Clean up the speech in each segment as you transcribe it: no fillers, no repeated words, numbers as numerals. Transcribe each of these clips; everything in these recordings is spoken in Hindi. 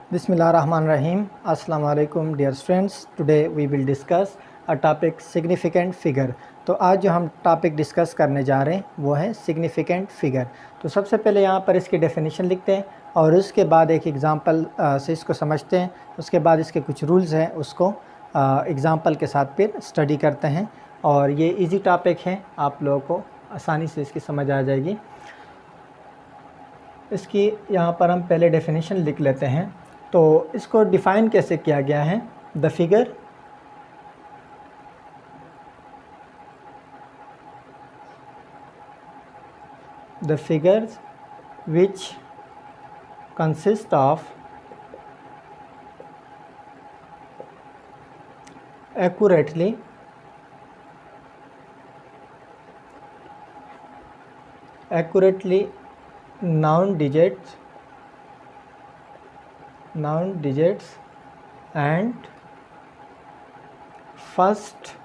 Bismillahirrahmanirrahim. Assalamu alaikum dear students. Today we will discuss a topic significant figure. तो आज जो हम टॉपिक डिस्कस करने जा रहे हैं वो है सिग्निफिकेंट फिगर। तो सबसे पहले यहाँ पर इसकी डेफिनेशन लिखते हैं और उसके बाद एक एग्ज़ाम्पल से इसको समझते हैं। उसके बाद इसके कुछ रूल्स हैं उसको एग्ज़ाम्पल के साथ फिर स्टडी करते हैं और ये इजी टॉपिक है, आप लोगों को आसानी से इसकी समझ आ जाएगी। इसकी यहाँ पर हम पहले डेफिनेशन लिख लेते हैं। तो इसको डिफ़ाइन कैसे किया गया है? The figures which consist of accurately noun digits and first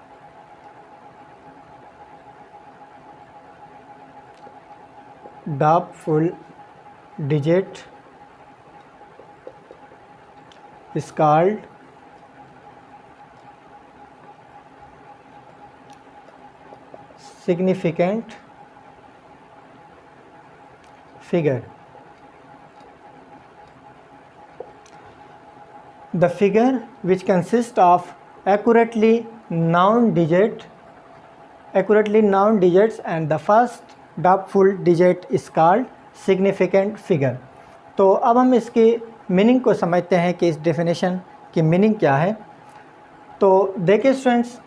doubtful digit is called significant figure. The figure which consists of accurately noun digits and the first doubtful digit is called significant figure. तो अब हम इसकी मीनिंग को समझते हैं कि इस डेफिनेशन की मीनिंग क्या है। तो देखिए स्टूडेंट्स,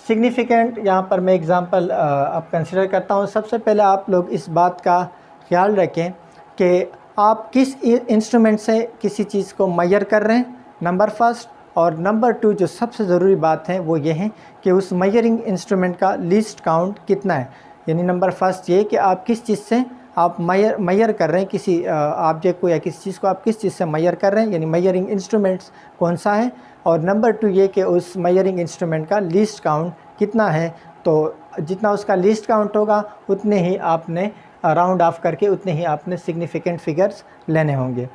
सिग्निफिकेंट यहाँ पर मैं एग्ज़ाम्पल अब कंसिडर करता हूँ। सबसे पहले आप लोग इस बात का ख्याल रखें कि आप किस इंस्ट्रूमेंट से किसी चीज़ को मेजर कर रहे हैं, नंबर फर्स्ट। और नंबर टू जो सबसे ज़रूरी बात है वो ये है कि उस मेजरिंग इंस्ट्रूमेंट का लीस्ट काउंट कितना है। यानी नंबर फर्स्ट ये कि आप किस चीज़ से आप मेजर कर रहे हैं, किसी ऑब्जेक्ट को या किसी चीज़ को आप किस चीज़ से मेजर कर रहे हैं, यानी मेजरिंग इंस्ट्रूमेंट्स कौन सा है। और नंबर टू ये कि उस मेजरिंग इंस्ट्रूमेंट का लीस्ट काउंट कितना है। तो जितना उसका लीस्ट काउंट होगा उतने ही आपने राउंड ऑफ करके उतने ही आपने सिग्निफिकेंट फिगर्स लेने होंगे।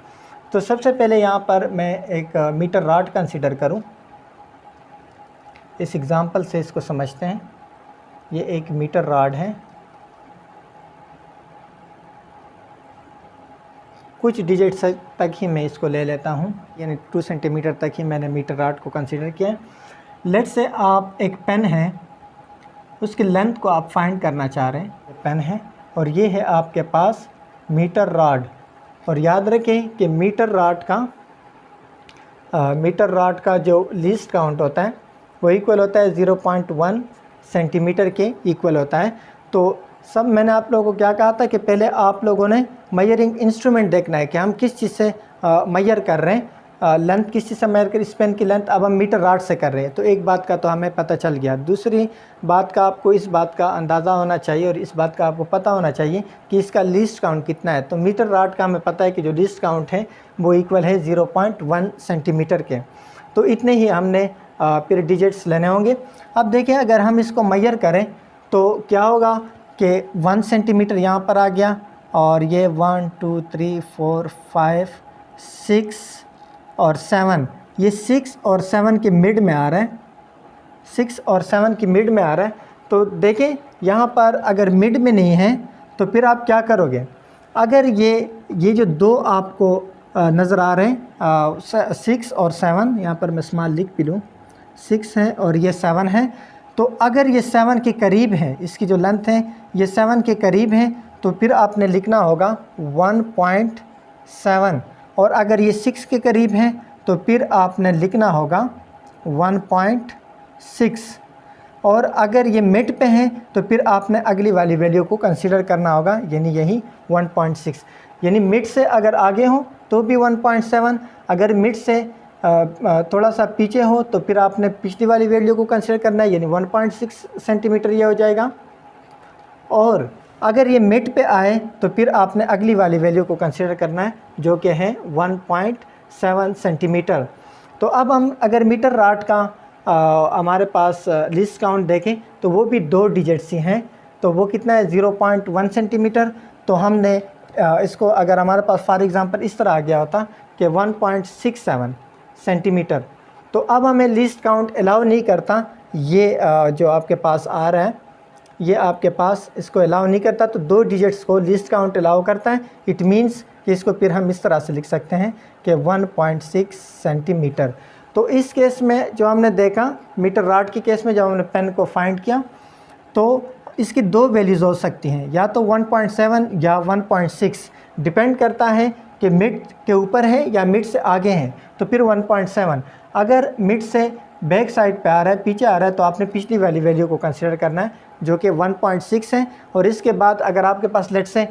तो सबसे पहले यहाँ पर मैं एक मीटर रॉड कंसीडर करूँ। इस एग्ज़ाम्पल से इसको समझते हैं। ये एक मीटर रॉड है, कुछ डिजिट्स तक ही मैं इसको ले लेता हूँ, यानी 2 सेंटीमीटर तक ही मैंने मीटर रॉड को कंसीडर किया है। लेट्स से आप एक पेन है, उसकी लेंथ को आप फाइंड करना चाह रहे हैं। पेन है और ये है आपके पास मीटर रॉड। और याद रखें कि मीटर रॉड का जो लीस्ट काउंट होता है वो इक्वल होता है 0.1 सेंटीमीटर के इक्वल होता है। तो सब मैंने आप लोगों को क्या कहा था कि पहले आप लोगों ने मेजरिंग इंस्ट्रूमेंट देखना है कि हम किस चीज़ से मेजर कर रहे हैं, लेंथ किस चीज़ से मेजर कर, इस पेन की लेंथ अब हम मीटर रॉड से कर रहे हैं। तो एक बात का तो हमें पता चल गया। दूसरी बात का आपको इस बात का अंदाज़ा होना चाहिए और इस बात का आपको पता होना चाहिए कि इसका लीस्ट काउंट कितना है। तो मीटर रॉड का हमें पता है कि जो लीस्ट काउंट है वो इक्वल है 0.1 सेंटीमीटर के। तो इतने ही हमने फिर डिजिट्स लेने होंगे। अब देखें, अगर हम इसको मेजर करें तो क्या होगा कि 1 सेंटीमीटर यहाँ पर आ गया और ये 1 2 3 4 5 6 और 7, ये 6 और 7 के मिड में आ रहा है, 6 और 7 की मिड में आ रहा है। तो देखें यहाँ पर अगर मिड में नहीं है तो फिर आप क्या करोगे? अगर ये जो दो आपको नज़र आ रहे हैं 6 और 7, यहाँ पर मैं स्मॉल लिख भी लूँ, 6 है और ये 7 है। तो अगर ये 7 के करीब है, इसकी जो लेंथ है ये 7 के करीब है, तो फिर आपने लिखना होगा 1.7। और अगर ये 6 के करीब है तो फिर आपने लिखना होगा 1.6। और अगर ये मिड पे है तो फिर आपने अगली वाली वैल्यू को कंसीडर करना होगा, यानी यही 1.6। यानी मिड से अगर आगे हो तो भी 1.7, अगर मिड से थोड़ा सा पीछे हो तो फिर आपने पिछली वाली वैल्यू को कंसीडर करना है, यानी 1.6 सेंटीमीटर ये हो जाएगा। और अगर ये मिड पे आए तो फिर आपने अगली वाली वैल्यू को कंसीडर करना है जो कि है 1.7 सेंटीमीटर। तो अब हम अगर मीटर रॉड का हमारे पास लिस्ट काउंट देखें तो वो भी 2 डिजिट्स ही हैं, तो वो कितना है 0.1 सेंटीमीटर। तो हमने इसको अगर हमारे पास फॉर एग्ज़ाम्पल इस तरह आ गया होता कि 1.67 सेंटीमीटर। तो अब हमें लीस्ट काउंट अलाउ नहीं करता, ये जो आपके पास आ रहा है ये आपके पास इसको अलाउ नहीं करता, तो 2 डिजिट्स को लीस्ट काउंट अलाउ करता है। इट मीन्स कि इसको फिर हम इस तरह से लिख सकते हैं कि 1.6 सेंटीमीटर। तो इस केस में जो हमने देखा मीटर रॉड के केस में जब हमने पेन को फाइंड किया तो इसकी 2 वैल्यूज़ हो सकती हैं, या तो 1.7 या 1.6, डिपेंड करता है कि मिड के ऊपर है या मिड से आगे हैं। तो फिर 1.7, अगर मिड से बैक साइड पे आ रहा है, पीछे आ रहा है, तो आपने पिछली वाली वैल्यू को कंसिडर करना है जो कि 1.6 है। और इसके बाद अगर आपके पास लेट से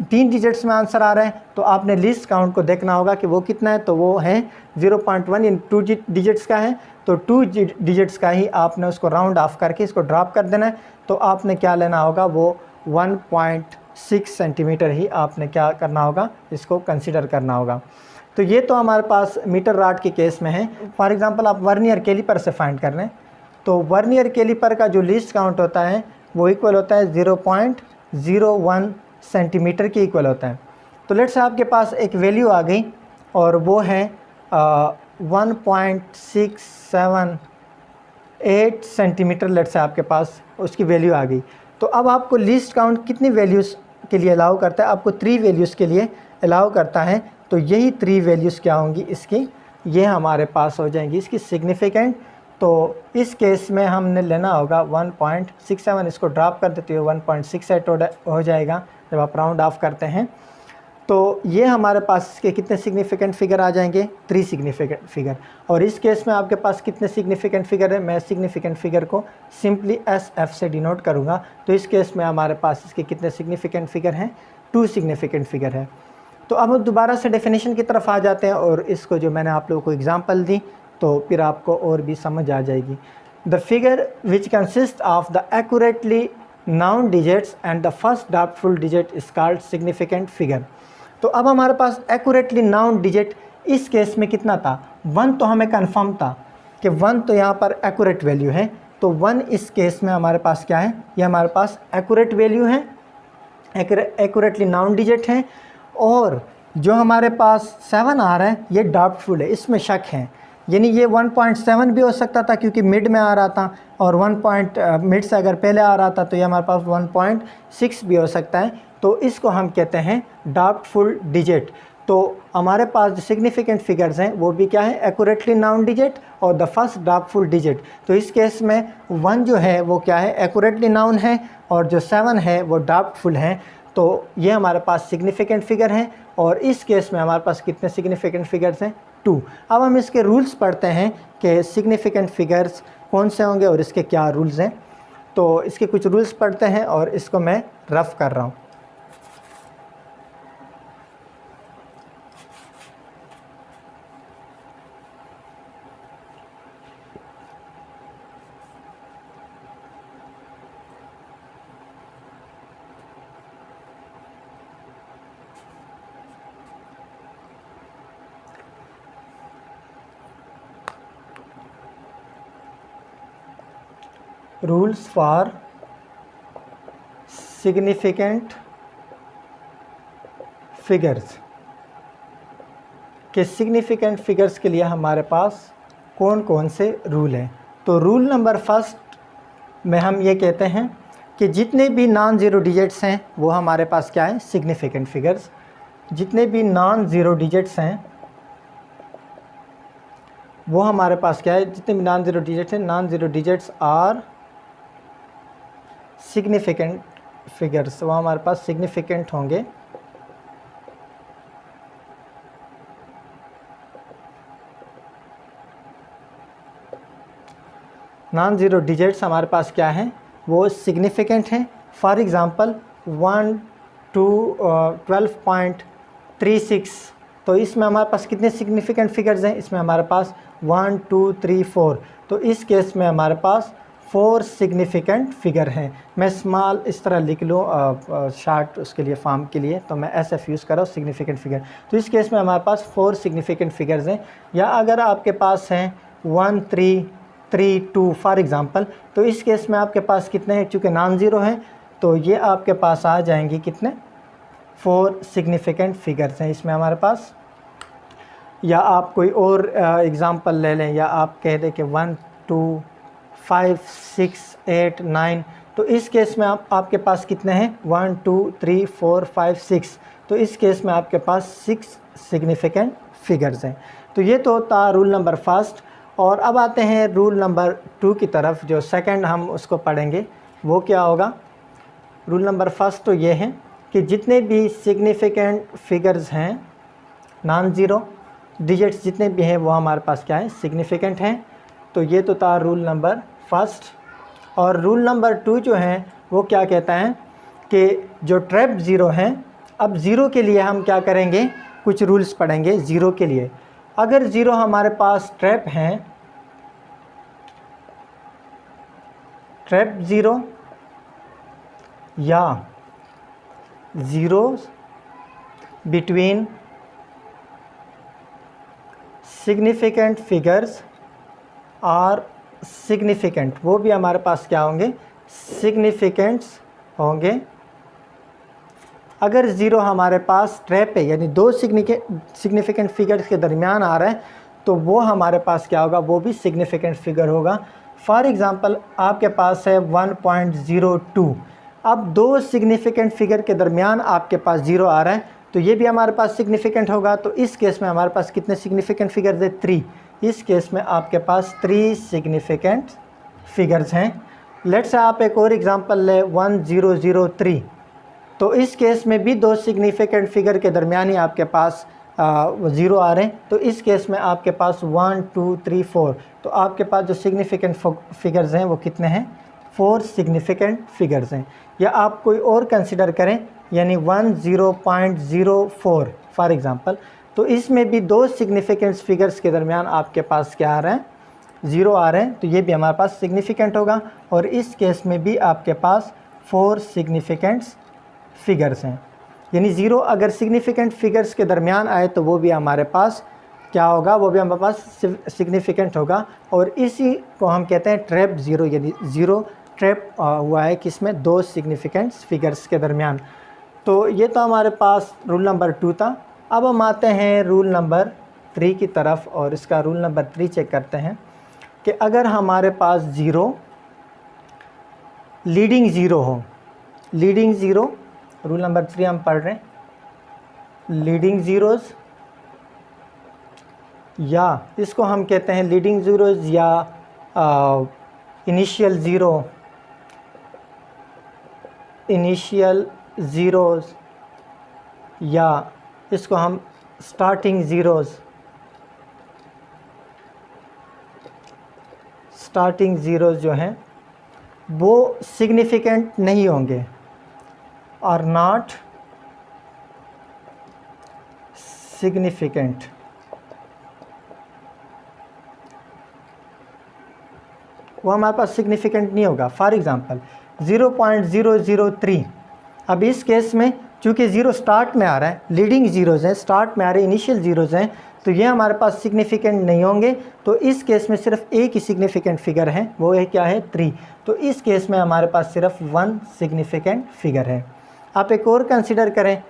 3 डिजिट्स में आंसर आ रहा है तो आपने लिस्ट काउंट को देखना होगा कि वो कितना है, तो वो है 0.1, इन 2 डिजिट्स का है, तो 2 डिजिट्स का ही आपने उसको राउंड ऑफ करके इसको ड्रॉप कर देना है। तो आपने क्या लेना होगा, वो 1.6 सेंटीमीटर ही आपने क्या करना होगा, इसको कंसिडर करना होगा। तो ये तो हमारे पास मीटर रॉड के केस में है। फॉर एग्जांपल आप वर्नियर कैलिपर से फाइंड कर रहे हैं, तो वर्नियर कैलिपर का जो लीस्ट काउंट होता है वो इक्वल होता है 0.01 सेंटीमीटर के इक्वल होता है। तो लेट्स से आपके पास एक वैल्यू आ गई और वो है 1.678 सेंटीमीटर, लेट्स से आपके पास उसकी वैल्यू आ गई। तो अब आपको लीस्ट काउंट कितनी वैल्यूज़ के लिए अलाउ करता है, आपको 3 वैल्यूज़ के लिए अलाउ करता है। तो यही 3 वैल्यूज़ क्या होंगी इसकी, ये हमारे पास हो जाएंगी इसकी सिग्निफिकेंट। तो इस केस में हमने लेना होगा 1.67, इसको ड्रॉप कर देते हुए 1.68 हो जाएगा जब आप राउंड ऑफ करते हैं। तो ये हमारे पास इसके कितने सिग्निफिकेंट फिगर आ जाएंगे, 3 सिग्निफिकेंट फिगर। और इस केस में आपके पास कितने सिग्निफिकेंट फिगर है, मैं सिग्निफिकेंट फिगर को सिंपली SF से डिनोट करूँगा। तो इस केस में हमारे पास इसके कितने सिग्निफिकेंट फिगर हैं, 2 सिग्निफिकेंट फिगर है। तो अब हम दोबारा से डेफिनेशन की तरफ आ जाते हैं और इसको जो मैंने आप लोगों को एग्जांपल दी तो फिर आपको और भी समझ आ जाएगी। The figure which consist of the accurately noun digits and the first doubtful digit is called significant figure. तो अब हमारे पास एक्यूरेटली नाउन डिजिट इस केस में कितना था, 1 तो हमें कंफर्म था कि 1 तो यहाँ पर एक्यूरेट वैल्यू है। तो 1 इस केस में हमारे पास क्या है, ये हमारे पास एक्यूरेट वैल्यू है, एक्यूरेटली नाउन डिजिट है। और जो हमारे पास 7 आ रहा है ये डाउटफुल है, इसमें शक है, यानी ये 1.7 भी हो सकता था क्योंकि मिड में आ रहा था, और मिड से अगर पहले आ रहा था तो ये हमारे पास 1.6 भी हो सकता है। तो इसको हम कहते हैं डाउटफुल डिजिट। तो हमारे पास जो सिग्निफिकेंट फिगर्स हैं वो भी क्या है, एक्यूरेटली नाउन डिजिट और द फर्स्ट डाउटफुल डिजिट। तो इस केस में 1 जो है वो क्या है, एक्यूरेटली नाउन है, और जो 7 है वो डाउटफुल है। तो ये हमारे पास सिग्निफिकेंट फिगर हैं, और इस केस में हमारे पास कितने सिग्निफिकेंट फिगर्स हैं, 2। अब हम इसके रूल्स पढ़ते हैं कि सिग्निफिकेंट फिगर्स कौन से होंगे और इसके क्या रूल्स हैं। तो इसके कुछ रूल्स पढ़ते हैं और इसको मैं रफ़ कर रहा हूँ। रूल्स फॉर सिग्निफिकेंट फिगर्स के सिग्निफिकेंट फिगर्स के लिए हमारे पास कौन कौन से रूल हैं। तो रूल नंबर 1 में हम ये कहते हैं कि जितने भी नॉन ज़ीरो डिजिट्स हैं वो हमारे पास क्या है, सिग्निफिकेंट फिगर्स। जितने भी नॉन ज़ीरो डिजिट्स हैं वो हमारे पास क्या है, जितने भी नॉन ज़ीरो डिजिट्स हैं, non zero digits are significant figures, वो हमारे पास सिग्निफिकेंट होंगे। नॉन ज़ीरो डिजिट्स हमारे पास क्या हैं, वो सिग्निफिकेंट हैं। फॉर एग्ज़ाम्पल 1 to 12.36, तो इसमें हमारे पास कितने सिग्निफिकेंट फिगर्स हैं, इसमें हमारे पास 1 2 3 4। तो इस केस में हमारे पास 4 सिग्निफिकेंट फिगर हैं। मैं स्मॉल इस तरह लिख लूँ शार्ट उसके लिए फॉर्म के लिए, तो मैं SF यूज़ कर रहा हूँ सिग्निफिकेंट फिगर। तो इस केस में हमारे पास 4 सिग्निफिकेंट फिगर्स हैं। या अगर आपके पास हैं 1 3 3 2 फॉर एग्ज़ाम्पल, तो इस केस में आपके पास कितने हैं, चूँकि नॉन ज़ीरो हैं तो ये आपके पास आ जाएंगे कितने, 4 सिग्निफिकेंट फिगर्स हैं इसमें हमारे पास। या आप कोई और एग्ज़ाम्पल ले लें, या आप कह दें कि 1 2 5 6 8 9, तो इस केस में आपके पास कितने हैं? 1 2 3 4 5 6। तो इस केस में आपके पास 6 सिग्निफिकेंट फिगर्स हैं। तो ये तो था रूल नंबर फर्स्ट। और अब आते हैं रूल नंबर 2 की तरफ, जो सेकंड हम उसको पढ़ेंगे। वो क्या होगा? रूल नंबर फर्स्ट तो ये है कि जितने भी सिग्निफिकेंट फिगर्स हैं, नॉन ज़ीरो डिजिट्स जितने भी हैं, वो हमारे पास क्या है? सिग्निफिकेंट हैं। तो ये तो था रूल नंबर फर्स्ट। और रूल नंबर 2 जो है वो क्या कहता है कि जो ट्रैप ज़ीरो हैं, अब ज़ीरो के लिए हम क्या करेंगे? कुछ रूल्स पढ़ेंगे ज़ीरो के लिए। अगर ज़ीरो हमारे पास ट्रैप हैं, ट्रैप ज़ीरो या ज़ीरो बिटवीन सिग्निफिकेंट फिगर्स और सिग्निफिकेंट, वो भी हमारे पास क्या होंगे? सिग्निफिकेंट्स होंगे। अगर ज़ीरो हमारे पास ट्रैप है, यानी दो सिग्निफिकेंट फिगर्स के दरमियान आ रहा है, तो वो हमारे पास क्या होगा? वो भी सिग्निफिकेंट फिगर होगा। फॉर एग्ज़ाम्पल आपके पास है 1.02। अब दो सिग्निफिकेंट फिगर के दरमियान आपके पास ज़ीरो आ रहा है, तो ये भी हमारे पास सिग्निफिकेंट होगा। तो इस केस में हमारे पास कितने सिग्निफिकेंट फिगर्स है? 3। इस केस में आपके पास 3 सिग्निफिकेंट फिगर्स हैं। लेट्स से आप एक और एग्ज़ाम्पल लें 1003। तो इस केस में भी दो सिग्निफिकेंट फिगर के दरमियान ही आपके पास ज़ीरो आ रहे हैं। तो इस केस में आपके पास 1 2 3 4, तो आपके पास जो सिग्निफिकेंट फिगर्स हैं वो कितने हैं? 4 सिग्निफिकेंट फिगर्स हैं। या आप कोई और कंसिडर करें, यानी 10.04 फॉर एग्ज़ाम्पल। तो इसमें भी दो सिग्निफिकेंट फिगर्स के दरमियान आपके पास क्या आ रहे हैं? ज़ीरो आ रहे हैं। तो ये भी हमारे पास सिग्निफिकेंट होगा। और इस केस में भी आपके पास 4 सिग्निफिकेंट फिगर्स हैं। यानी ज़ीरो अगर सिग्निफिकेंट फिगर्स के दरमियान आए तो वो भी हमारे पास क्या होगा? वो भी हमारे पास सिग्निफिकेंट होगा। और इसी को हम कहते हैं ट्रैप ज़ीरो, यानी ज़ीरो ट्रैप हुआ है किसमें? दो सिग्निफिकेंट फिगर्स के दरमियान। तो ये तो हमारे पास रूल नंबर 2 था। अब हम आते हैं रूल नंबर 3 की तरफ, और इसका रूल नंबर 3 चेक करते हैं कि अगर हमारे पास ज़ीरो लीडिंग ज़ीरो हो, लीडिंग ज़ीरो, रूल नंबर 3 हम पढ़ रहे हैं, लीडिंग ज़ीरोज़, या इसको हम कहते हैं लीडिंग ज़ीरोज़ या इनिशियल ज़ीरो, इनिशियल ज़ीरोज़, या इसको हम स्टार्टिंग ज़ीरोज़, स्टार्टिंग ज़ीरोज़ जो हैं वो सिग्निफिकेंट नहीं होंगे, आर नॉट सिग्निफिकेंट। वो हमारे पास सिग्निफिकेंट नहीं होगा। For example 0.003। अब इस केस में चूँकि ज़ीरो स्टार्ट में आ रहा है, लीडिंग ज़ीरोज़ हैं, स्टार्ट में आ रहे इनिशियल ज़ीरोज़ हैं, तो ये हमारे पास सिग्निफिकेंट नहीं होंगे। तो इस केस में सिर्फ एक ही सिग्निफिकेंट फिगर है, वो है क्या है? 3। तो इस केस में हमारे पास सिर्फ 1 सिग्निफिकेंट फिगर है। आप एक और कंसिडर करें।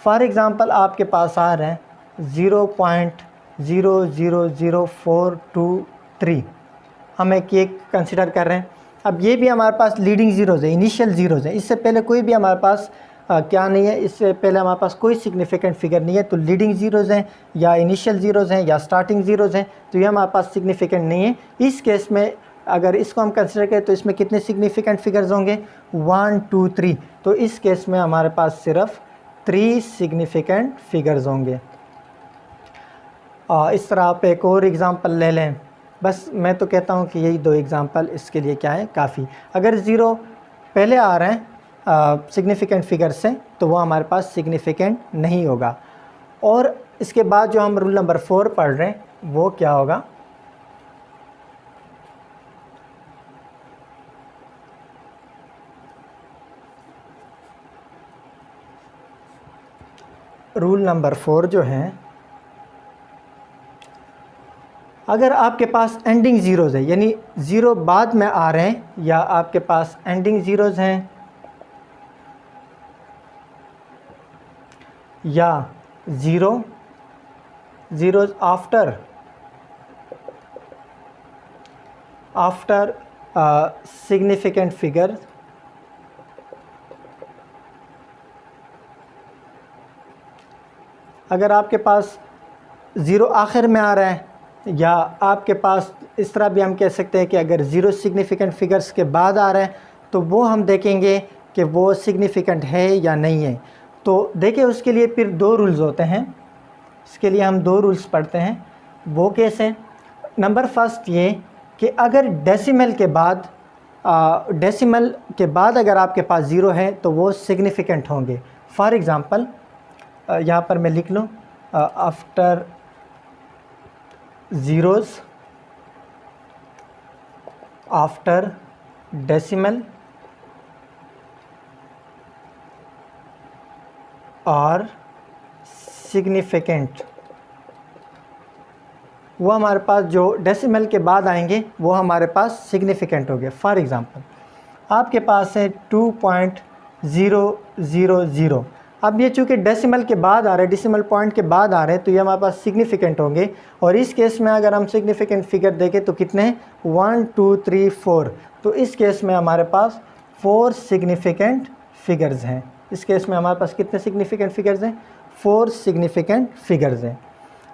फॉर एग्ज़ाम्पल आपके पास आ रहे हैं 0.000423, हम एक कंसिडर कर रहे हैं। अब ये भी हमारे पास लीडिंग ज़ीरोज़ है, इनिशियल ज़ीरोज़ है। इससे पहले कोई भी हमारे पास क्या नहीं है, इससे पहले हमारे पास कोई सिग्निफिकेंट फिगर नहीं है। तो लीडिंग ज़ीरोज़ हैं या इनिशियल ज़ीरोज़ हैं या स्टार्टिंग ज़ीरोज़ हैं, तो ये हमारे पास सिग्निफिकेंट नहीं है। इस केस में अगर इसको हम कंसिडर करें तो इसमें कितने सिग्निफिकेंट फिगर्स होंगे? 1 2 3। तो इस केस में हमारे पास सिर्फ 3 सिग्निफिकेंट फिगर्स होंगे। इस तरह आप एक और एग्ज़ाम्पल ले लें। बस मैं तो कहता हूँ कि यही 2 एग्ज़ाम्पल इसके लिए क्या है? काफ़ी। अगर ज़ीरो पहले आ रहे हैं सिग्निफिकेंट फिगर से, तो वो हमारे पास सिग्निफिकेंट नहीं होगा। और इसके बाद जो हम रूल नंबर 4 पढ़ रहे हैं वो क्या होगा? रूल नंबर 4 जो है, अगर आपके पास एंडिंग ज़ीरोज़ है, यानी ज़ीरो बाद में आ रहे हैं, या आपके पास एंडिंग ज़ीरोज़ हैं, या zero zeros after significant figure अगर आपके पास ज़ीरो आखिर में आ रहा है, या आपके पास इस तरह भी हम कह सकते हैं कि अगर ज़ीरो सिग्निफिकेंट फिगर्स के बाद आ रहा है तो वो हम देखेंगे कि वो सिग्निफिकेंट है या नहीं है। तो देखिए उसके लिए फिर दो रूल्स होते हैं, इसके लिए हम दो रूल्स पढ़ते हैं। वो कैसे? नंबर फर्स्ट ये कि अगर डेसिमल के बाद अगर आपके पास ज़ीरो है तो वो सिग्निफिकेंट होंगे। फॉर एग्ज़ाम्पल यहाँ पर मैं लिख लूँ आफ्टर ज़ीरोज़ आफ्टर डेसिमल और सिग्निफिकेंट, वो हमारे पास जो डेसिमल के बाद आएंगे वो हमारे पास सिग्निफिकेंट हो गए। फॉर एग्ज़ाम्पल आपके पास है 2.000। अब ये चूँकि डेसिमल के बाद आ रहे हैं, डेसिमल पॉइंट के बाद आ रहे हैं, तो ये हमारे पास सिग्निफिकेंट होंगे। और इस केस में अगर हम सिग्निफिकेंट फिगर देखें तो कितने हैं? 1 2 3 4। तो इस केस में हमारे पास 4 सिग्निफिकेंट फिगर्स हैं। इस केस में हमारे पास कितने सिग्निफिकेंट फिगर्स हैं? 4 सिग्निफिकेंट फिगर्स हैं।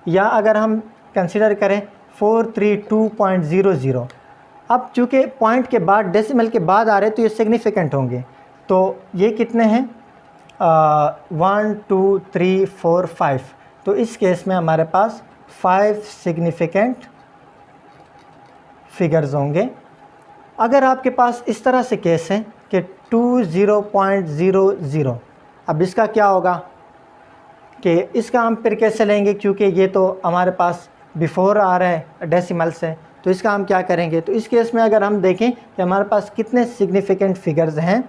या अगर हम कंसिडर करें 432.00, अब चूँकि पॉइंट के बाद डेसिमल के बाद आ रहे हैं तो ये सिग्निफिकेंट होंगे। तो ये कितने हैं? 1 2 3 4 5। तो इस केस में हमारे पास 5 सिग्निफिकेंट फिगर्स होंगे। अगर आपके पास इस तरह से केस है कि 20.00, अब इसका क्या होगा कि इसका हम फिर कैसे लेंगे, क्योंकि ये तो हमारे पास बिफोर आ रहा है डेसिमल से, तो इसका हम क्या करेंगे? तो इस केस में अगर हम देखें कि हमारे पास कितने सिग्निफिकेंट फिगर्स हैं,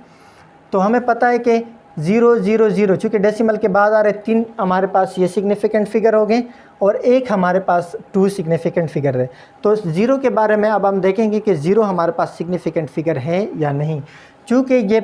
तो हमें पता है कि 000 चूँकि डेसिमल के बाद आ रहे 3 हमारे पास ये सिग्निफिकेंट फिगर हो गए और एक हमारे पास 2 सिग्निफिकेंट फिगर है। तो 0 के बारे में अब हम देखेंगे कि 0 हमारे पास सिग्निफिकेंट फिगर है या नहीं। चूँकि ये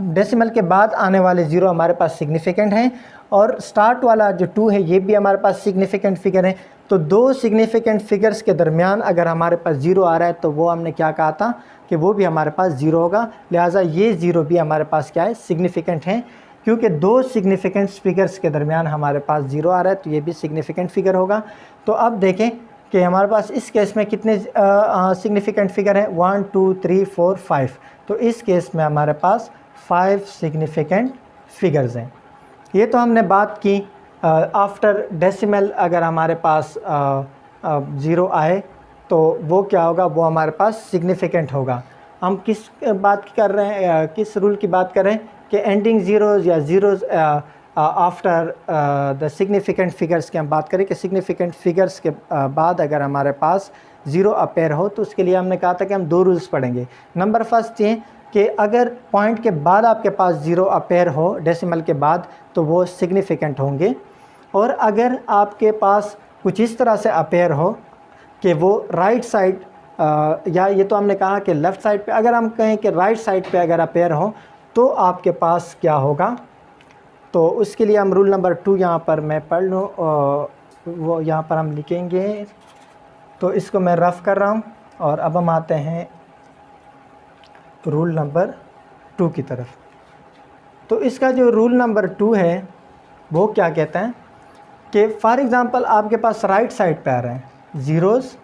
डेसिमल के बाद आने वाले 0 हमारे पास सिग्निफिकेंट हैं और स्टार्ट वाला जो 2 है ये भी हमारे पास सिग्निफिकेंट फिगर है। तो दो सिग्निफिकेंट फिगर्स के दरमियान अगर हमारे पास 0 आ रहा है तो वो हमने क्या कहा था कि वो भी हमारे पास 0 होगा। लिहाजा ये 0 भी हमारे पास क्या है? सिग्निफिकेंट है, क्योंकि दो सिग्निफिकेंट फिगर्स के दरमियान हमारे पास 0 आ रहा है तो ये भी सिग्निफिकेंट फिगर होगा। तो अब देखें कि हमारे पास इस केस में कितने सिग्निफिकेंट फिगर हैं? 1 2 3 4 5। तो इस केस में हमारे पास 5 सिग्निफिकेंट फिगर्स हैं। ये तो हमने बात की आफ्टर डेसिमल अगर हमारे पास 0 आए तो वो क्या होगा? वो हमारे पास सिग्निफिकेंट होगा। हम किस बात की कर रहे हैं, किस रूल की बात कर रहे हैं कि एंडिंग ज़ीरोज़ या zeros after the significant figures की हम बात करें कि सिग्निफिकेंट फिगर्स के बाद अगर हमारे पास 0 अपेयर हो तो उसके लिए हमने कहा था कि हम दो रूल्स पढ़ेंगे। नंबर फर्स्ट ये कि अगर पॉइंट के बाद आपके पास 0 अपेयर हो डेसिमल के बाद तो वो सिग्निफिकेंट होंगे, और अगर आपके पास कुछ इस तरह से अपेयर हो कि वो राइट साइड या ये तो हमने कहा कि लेफ़्ट साइड पे, अगर हम कहें कि राइट साइड पे अगर अपेयर हो तो आपके पास क्या होगा? तो उसके लिए हम रूल नंबर 2 यहाँ पर मैं पढ़ लूँ, वो यहाँ पर हम लिखेंगे। तो इसको मैं रफ़ कर रहा हूँ और अब हम आते हैं रूल नंबर 2 की तरफ। तो इसका जो रूल नंबर 2 है वो क्या कहता है कि फॉर एग्ज़ाम्पल आपके पास राइट साइड पे आ रहे हैं zeros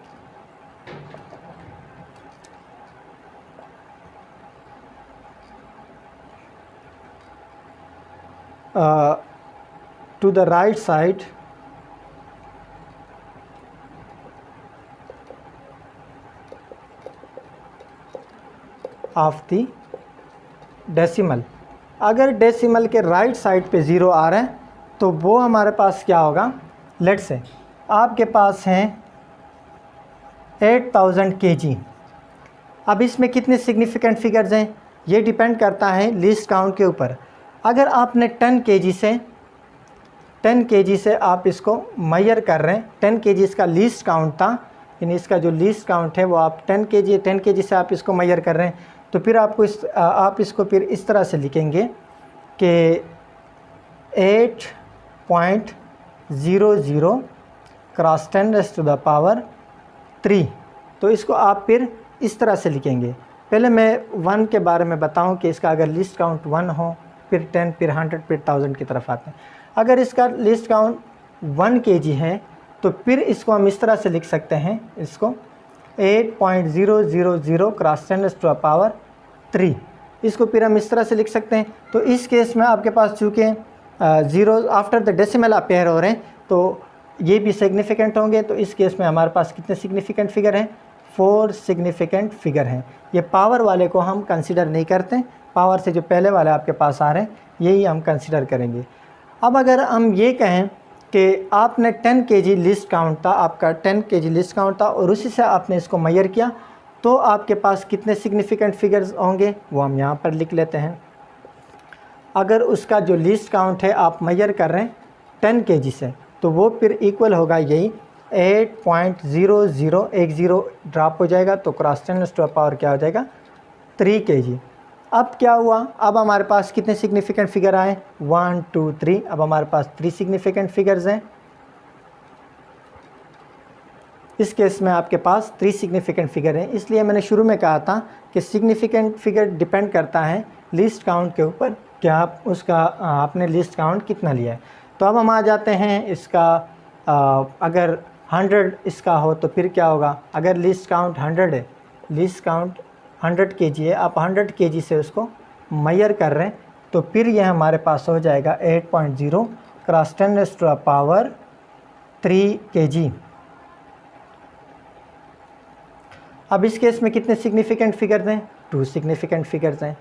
to the right side of the decimal. अगर डेसिमल के राइट साइड पे 0 आ रहा है तो वो हमारे पास क्या होगा? लेट्स से आपके पास हैं 8000 kg। अब इसमें कितने सिग्निफिकेंट फिगर्स हैं ये डिपेंड करता है लीस्ट काउंट के ऊपर। अगर आपने 10 kg से आप इसको मेजर कर रहे हैं, 10 kg इसका लीस्ट काउंट था, यानी इसका जो लीस्ट काउंट है वो आप 10 kg से आप इसको मेजर कर रहे हैं, तो फिर आप इसको फिर इस तरह से लिखेंगे कि 8.00 क्रॉस 10⁻³ तो इसको आप फिर इस तरह से लिखेंगे। पहले मैं 1 के बारे में बताऊं कि इसका अगर लिस्ट काउंट 1 हो, फिर 10, फिर 100, फिर 1000 की तरफ आते हैं। अगर इसका लिस्ट काउंट 1 kg है तो फिर इसको हम इस तरह से लिख सकते हैं, इसको 8.000 क्रॉस 10⁻³ इसको फिर हम इस तरह से लिख सकते हैं। तो इस केस में आपके पास चूँकि zero after the decimal appear हो रहे हैं तो ये भी सिग्निफिकेंट होंगे। तो इस केस में हमारे पास कितने सिग्निफिकेंट फिगर हैं? 4 सिग्निफिकेंट फिगर हैं। ये पावर वाले को हम कंसिडर नहीं करते, पावर से जो पहले वाले आपके पास आ रहे हैं यही हम कंसिडर करेंगे। अब अगर हम ये कहें कि आपने 10 kg लिस्ट काउंट था, आपका 10 kg लिस्ट काउंट था और उसी से आपने इसको मेजर किया, तो आपके पास कितने सिग्निफिकेंट फिगर्स होंगे वो हम यहाँ पर लिख लेते हैं। अगर उसका जो लिस्ट काउंट है आप मेजर कर रहे हैं 10 kg से, तो वो फिर इक्वल होगा यही 8.0010 ड्रॉप हो जाएगा, तो क्रॉस 10⁻³ क्या हो जाएगा? 3 kg। अब क्या हुआ? अब हमारे पास कितने सिग्निफिकेंट फिगर आए? 1, 2, 3। अब हमारे पास 3 सिग्निफिकेंट फिगर्स हैं। इस केस में आपके पास 3 सिग्निफिकेंट फिगर हैं। इसलिए मैंने शुरू में कहा था कि सिग्निफिकेंट फिगर डिपेंड करता है लिस्ट काउंट के ऊपर, क्या आप उसका आपने लिस्ट काउंट कितना लिया है। तो अब हम आ जाते हैं इसका अगर 100 इसका हो तो फिर क्या होगा? अगर लिस्ट काउंट 100 है, लिस्ट काउंट 100 kg है, आप 100 kg से उसको मेजर कर रहे हैं, तो फिर यह हमारे पास हो जाएगा 8.0 क्रॉस 10⁻³ kg। अब इस केस में कितने सिग्निफिकेंट फिगर्स हैं? 2 सिग्निफिकेंट फिगर्स हैं।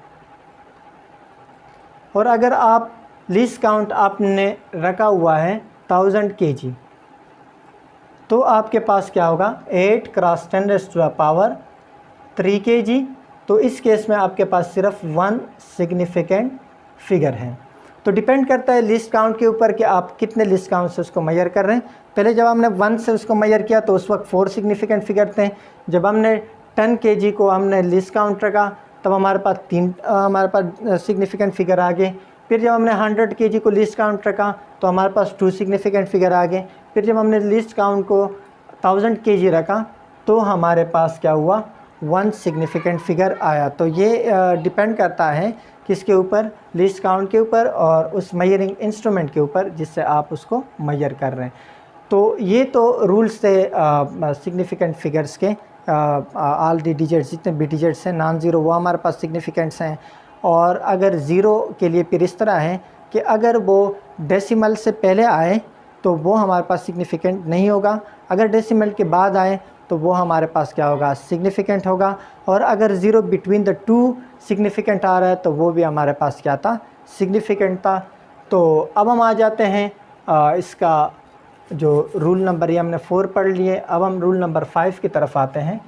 और अगर आप लिस्ट काउंट आपने रखा हुआ है 1000 kg, तो आपके पास क्या होगा? 8 क्रॉस 10⁻³ kg। तो इस केस में आपके पास सिर्फ 1 सिग्निफिकेंट फिगर है। तो डिपेंड करता है लिस्ट काउंट के ऊपर कि आप कितने लिस्ट काउंट से उसको मेजर कर रहे हैं। पहले जब हमने 1 से उसको मेजर किया तो उस वक्त 4 सिग्निफिकेंट फिगर थे। जब हमने 10 kg को हमने लिस्ट काउंट रखा तब हमारे पास 3 सिग्निफिकेंट फिगर आ गए। फिर जब हमने 100 kg को लिस्ट काउंट रखा तो हमारे पास 2 सिग्निफिकेंट फिगर आ गए। फिर जब हमने लिस्ट काउंट को 1000 kg रखा तो हमारे पास क्या हुआ? 1 सिग्निफिकेंट फिगर आया। तो ये डिपेंड करता है किसके ऊपर? लिस्ट काउंट के ऊपर और उस मेजरिंग इंस्ट्रूमेंट के ऊपर जिससे आप उसको मेजर कर रहे हैं। तो ये तो रूल्स थे सिग्निफिकेंट फिगर्स के। ऑल दी डिजिट्स, जितने भी डिजिट्स हैं नॉन ज़ीरो वो हमारे पास सिग्निफिकेंट्स हैं। और अगर ज़ीरो के लिए फिर इस तरह है कि अगर वो डेसिमल से पहले आए तो वो हमारे पास सिग्निफिकेंट नहीं होगा, अगर डेसिमल के बाद आए तो वो हमारे पास क्या होगा? सिग्निफिकेंट होगा। और अगर ज़ीरो बिटवीन द 2 सिग्निफिकेंट आ रहा है तो वो भी हमारे पास क्या था? सिग्निफिकेंट था। तो अब हम आ जाते हैं इसका जो रूल नंबर, ये हमने 4 पढ़ लिए। अब हम रूल नंबर 5 की तरफ आते हैं।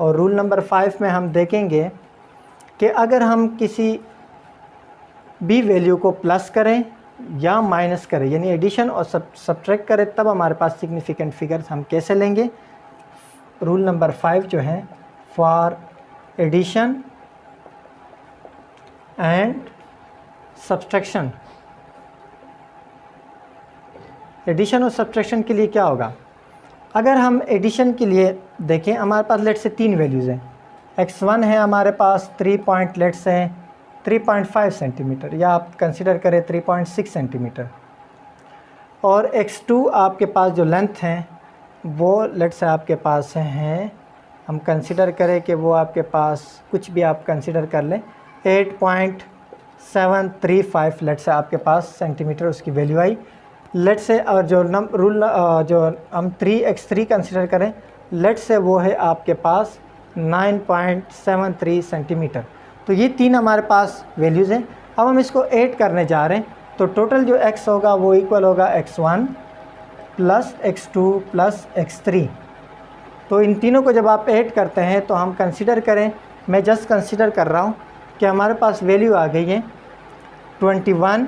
और रूल नंबर 5 में हम देखेंगे कि अगर हम किसी भी वैल्यू को प्लस करें या माइनस करें, यानी एडिशन और सब्ट्रैक्ट करें, तब हमारे पास सिग्निफिकेंट फिगर्स हम कैसे लेंगे। रूल नंबर 5 जो है, for addition and subtraction. Addition और सब्ट्रैक्शन के लिए क्या होगा? अगर हम एडिशन के लिए देखें, हमारे पास लेट से 3 वैल्यूज़ हैं। x1 है हमारे पास 3.5 सेंटीमीटर, या आप कंसिडर करें 3.6 सेंटीमीटर। और x2 आपके पास जो लेंथ है वो लेट से आपके पास हैं, हम कंसिडर करें कि वो आपके पास कुछ भी आप कंसिडर कर लें, 8.735 लेट से आपके पास सेंटीमीटर उसकी वैल्यू आई। लेट से और जो जो हम 3x3 कंसिडर करें, लेट से वो है आपके पास 9.73 सेंटीमीटर। तो ये 3 हमारे पास वैल्यूज़ हैं। अब हम इसको ऐड करने जा रहे हैं, तो टोटल जो x होगा वो इक्वल होगा x1 plus x2 plus x3। तो इन तीनों को जब आप ऐड करते हैं तो हम कंसिडर करें, मैं जस्ट कंसिडर कर रहा हूँ कि हमारे पास वैल्यू आ गई है 21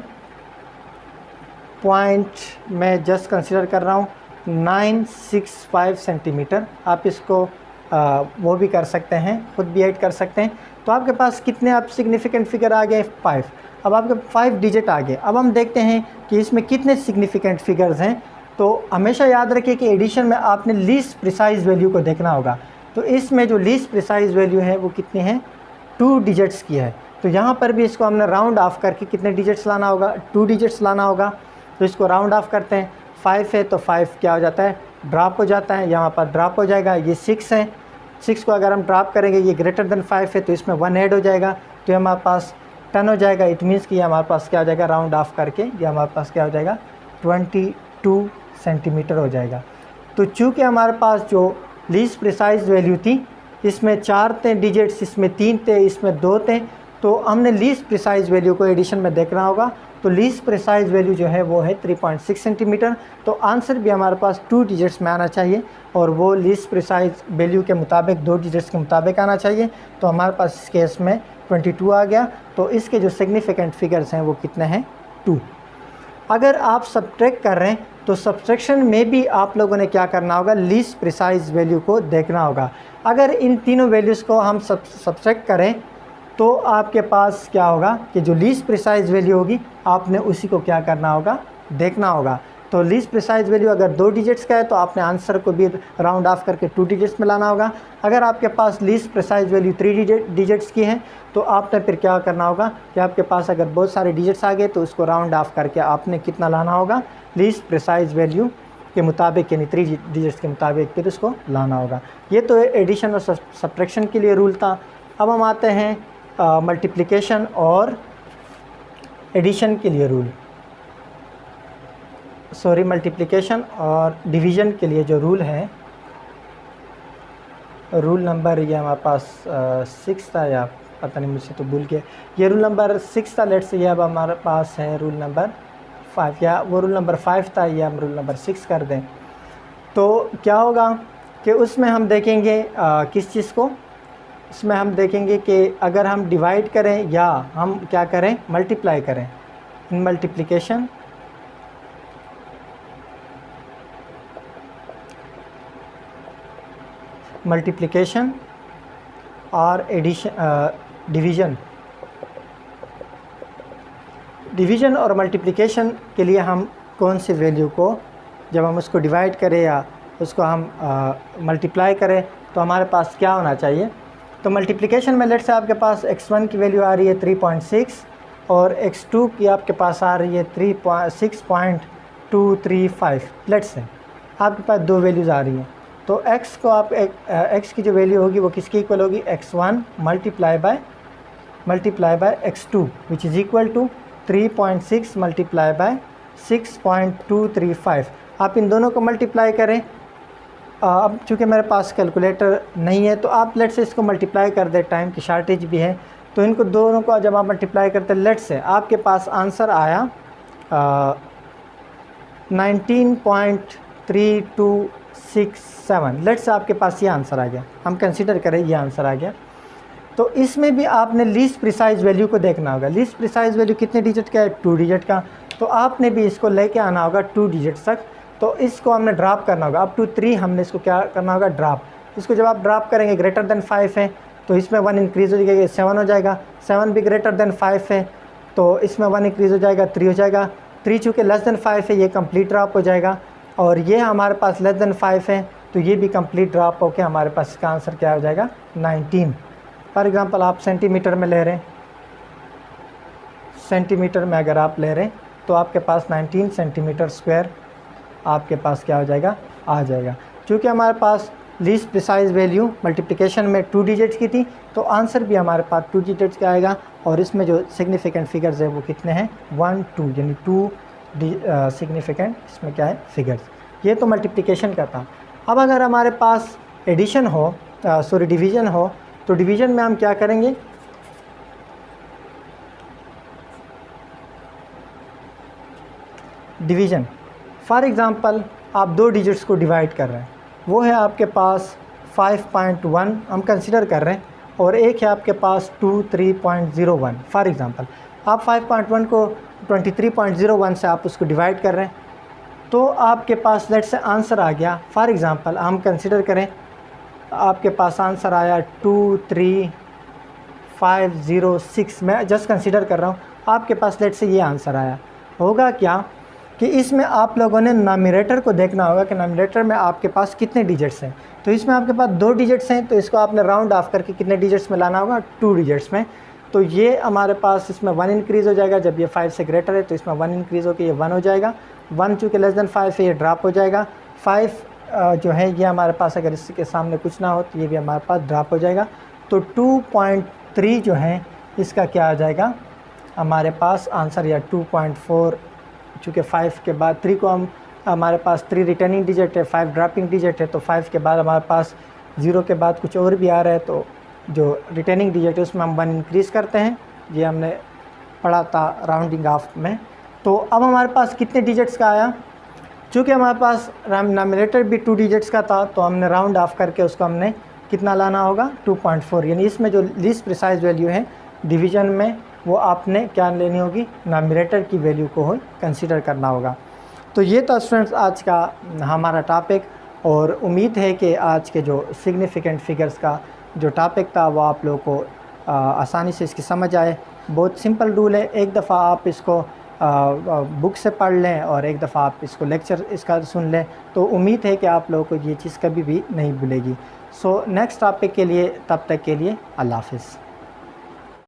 पॉइंट, मैं जस्ट कंसिडर कर रहा हूँ 965 सेंटीमीटर। आप इसको वो भी कर सकते हैं, खुद भी ऐड कर सकते हैं। तो आपके पास कितने आप सिग्निफिकेंट फिगर आ गए? 5। अब आपके 5 डिजिट आ गए। अब हम देखते हैं कि इसमें कितने सिग्निफिकेंट फिगर्स हैं। तो हमेशा याद रखिए कि एडिशन में आपने लीस्ट प्रिसाइज वैल्यू को देखना होगा। तो इसमें जो लीस्ट प्रिसाइज वैल्यू है वो कितनी है, 2 डिजिट्स की है। तो यहाँ पर भी इसको हमने राउंड ऑफ करके कितने डिजिट्स लाना होगा, 2 डिजिट्स लाना होगा। तो इसको राउंड ऑफ करते हैं, 5 है तो 5 क्या हो जाता है, ड्रॉप हो जाता है, यहाँ पर ड्रॉप हो जाएगा। ये 6 है, 6 को अगर हम ड्रॉप करेंगे, ये ग्रेटर देन 5 है तो इसमें 1 ऐड हो जाएगा, तो हमारे पास 10 हो जाएगा। इट मीन्स कि हमारे पास क्या हो जाएगा, राउंड ऑफ करके ये हमारे पास क्या हो जाएगा, 22 सेंटीमीटर हो जाएगा। तो चूँकि हमारे पास जो लीस्ट प्रिसाइज वैल्यू थी, इसमें 4 थे डिजिट्स, इसमें 3 थे, इसमें 2 थे, तो हमने लीस्ट प्रिसाइज वैल्यू को एडिशन में देखना होगा। तो लीस्ट प्रिसाइज वैल्यू जो है वो है 3.6 सेंटीमीटर। तो आंसर भी हमारे पास 2 डिजिट्स में आना चाहिए और वो लीस्ट प्रिसाइज वैल्यू के मुताबिक 2 डिजिट्स के मुताबिक आना चाहिए। तो हमारे पास इस केस में 22 आ गया। तो इसके जो सिग्निफिकेंट फिगर्स हैं वो कितने हैं, 2। अगर आप सब्ट्रैक्ट कर रहे हैं तो सब्ट्रैक्शन में भी आप लोगों ने क्या करना होगा, लीस्ट प्रिसाइज वैल्यू को देखना होगा। अगर इन तीनों वैल्यूज़ को हम सब्ट्रैक्ट करें तो आपके पास क्या होगा कि जो लीस्ट प्रिसाइज वैल्यू होगी आपने उसी को क्या करना होगा, देखना होगा। तो लीस्ट प्रिसाइज वैल्यू अगर 2 डिजिट्स का है तो आपने आंसर को भी राउंड ऑफ करके 2 डिजिट्स में लाना होगा। अगर आपके पास लीस्ट प्रिसाइज वैल्यू 3 डिजिट्स की है तो आपने फिर क्या करना होगा कि आपके पास अगर बहुत सारे डिजिट्स आ गए तो उसको राउंड ऑफ करके आपने कितना लाना होगा, लीस्ट प्रिसाइज वैल्यू के मुताबिक, यानी 3 डिजिट्स के मुताबिक फिर उसको लाना होगा। ये तो एडिशन और सब्ट्रैक्शन के लिए रूल था। अब हम आते हैं मल्टीप्लिकेशन और एडिशन के लिए रूल, मल्टीप्लिकेशन और डिवीज़न के लिए जो रूल है, रूल नंबर ये हमारे पास 6 था, या पता नहीं मुझसे तो भूल गया, ये रूल नंबर 6 था। लेट से ये अब हमारे पास है रूल नंबर 5, या वो रूल नंबर 5 था, ये हम रूल नंबर 6 कर दें। तो क्या होगा कि उसमें हम देखेंगे किस चीज़ को, इसमें हम देखेंगे कि अगर हम डिवाइड करें या हम क्या करें, मल्टीप्लाई करें। इन मल्टीप्लिकेशन और डिवीज़न और मल्टीप्लिकेशन के लिए हम कौन सी वैल्यू को, जब हम उसको डिवाइड करें या उसको हम मल्टीप्लाई करें तो हमारे पास क्या होना चाहिए। तो मल्टीप्लिकेशन में लेट से आपके पास x1 की वैल्यू आ रही है 3.6 और x2 की आपके पास आ रही है 6.235। लेट से आपके पास 2 वैल्यूज़ आ रही हैं। तो x को आप x की जो वैल्यू होगी वो किसकी इक्वल होगी, x1 multiply by x2 which is equal to 3.6 multiply by 6.235। आप इन दोनों को मल्टीप्लाई करें। अब चूँकि मेरे पास कैलकुलेटर नहीं है तो आप लेट से इसको मल्टीप्लाई कर दे, टाइम की शार्टेज भी है। तो इनको दोनों को जब आप मल्टीप्लाई करते हैं, लेट से आपके पास आंसर आया 19.3267। लेट से आपके पास ये आंसर आ गया, हम कंसीडर करें ये आंसर आ गया। तो इसमें भी आपने लीस्ट प्रिसाइज वैल्यू को देखना होगा। लीस्ट प्रिसाइज वैल्यू कितने डिजिट का है, 2 डिजिट का। तो आपने भी इसको लेके आना होगा 2 डिजिट्स तक। तो इसको हमने ड्रॉप करना होगा, अप टू 3 हमने इसको क्या करना होगा, ड्रॉप। इसको जब आप ड्रॉप करेंगे ग्रेटर देन 5 है तो इसमें 1 इंक्रीज़ हो जाएगा, 7 हो जाएगा। 7 भी ग्रेटर देन 5 है तो इसमें 1 इंक्रीज़ हो जाएगा, 3 हो जाएगा। 3 चूँकि लेस देन 5 है ये कंप्लीट ड्रॉप हो जाएगा, और ये हमारे पास लेस देन 5 है तो ये भी कंप्लीट ड्रॉप होकर हमारे पास इसका आंसर क्या हो जाएगा, 19। फॉर एग्ज़ाम्पल आप सेंटीमीटर में ले रहे हैं, सेंटीमीटर में अगर आप ले रहे हैं तो आपके पास 19 सेंटीमीटर स्क्वायर आपके पास क्या हो जाएगा, आ जाएगा। क्योंकि हमारे पास लीस्ट प्रिसाइज वैल्यू मल्टीप्लिकेशन में 2 डिजिट्स की थी तो आंसर भी हमारे पास 2 डिजिट्स का आएगा। और इसमें जो सिग्निफिकेंट फिगर्स है वो कितने हैं, 1 2, यानी 2 सिग्निफिकेंट इसमें क्या है, फिगर्स। ये तो मल्टीप्लिकेशन का था। अब अगर हमारे पास एडिशन हो, डिवीज़न हो, तो डिवीज़न में हम क्या करेंगे, डिवीज़न फॉर एग्ज़ाम्पल आप 2 डिजिट्स को डिवाइड कर रहे हैं, वो है आपके पास 5.1 हम कंसिडर कर रहे हैं, और एक है आपके पास 23.01। फॉर एग्ज़ाम्पल आप 5.1 को 23.01 से आप उसको डिवाइड कर रहे हैं तो आपके पास लेट से आंसर आ गया। फॉर एग्ज़ाम्पल हम कंसिडर करें, आपके पास आंसर आया 23506। मैं जस्ट कंसिडर कर रहा हूँ, आपके पास लेट से ये आंसर आया। होगा क्या कि इसमें आप लोगों ने नॉमिनेटर को देखना होगा कि नॉमिनेटर में आपके पास कितने डिजिट्स हैं। तो इसमें आपके पास 2 डिजिट्स हैं, तो इसको आपने राउंड ऑफ करके कितने डिजिट्स में लाना होगा, 2 डिजिट्स में। तो ये हमारे पास इसमें 1 इंक्रीज़ हो जाएगा, जब ये 5 से ग्रेटर है तो इसमें 1 इंक्रीज़ होकर ये 1 हो जाएगा। 1 चूँकि लेस दैन 5 है ये ड्रॉप हो जाएगा। 5 जो है ये हमारे पास अगर इसके सामने कुछ ना हो तो ये भी हमारे पास ड्रॉप हो जाएगा। तो 2.3 जो है इसका क्या आ जाएगा हमारे पास आंसर, या 2.4, चूँकि 5 के बाद 3 को हम हमारे पास 3 रिटर्निंग डिजिट है, 5 ड्रॉपिंग डिजिट है, तो 5 के बाद हमारे पास 0 के बाद कुछ और भी आ रहा है, तो जो रिटर्निंग डिजिट है उसमें हम 1 इंक्रीज़ करते हैं। ये हमने पढ़ा था राउंडिंग ऑफ में। तो अब हमारे पास कितने डिजिट्स का आया, चूँकि हमारे पास नॉमिनेटर भी 2 डिजिट्स का था तो हमने राउंड ऑफ करके उसको हमने कितना लाना होगा, 2.4। यानी इसमें जो लीस्ट प्रिसाइज वैल्यू है डिवीज़न में वो आपने क्या लेनी होगी, नॉमिनेटर की वैल्यू को हो कंसीडर करना होगा। तो ये था स्टूडेंट्स आज का हमारा टॉपिक, और उम्मीद है कि आज के जो सिग्निफिकेंट फिगर्स का जो टॉपिक था वो आप लोगों को आसानी से इसकी समझ आए। बहुत सिंपल रूल है, एक दफ़ा आप इसको बुक से पढ़ लें और एक दफ़ा आप इसको लेक्चर इसका सुन लें, तो उम्मीद है कि आप लोगों को ये चीज़ कभी भी नहीं भूलेगी। सो नेक्स्ट टॉपिक के लिए, तब तक के लिए अल्लाह हाफ़िज़।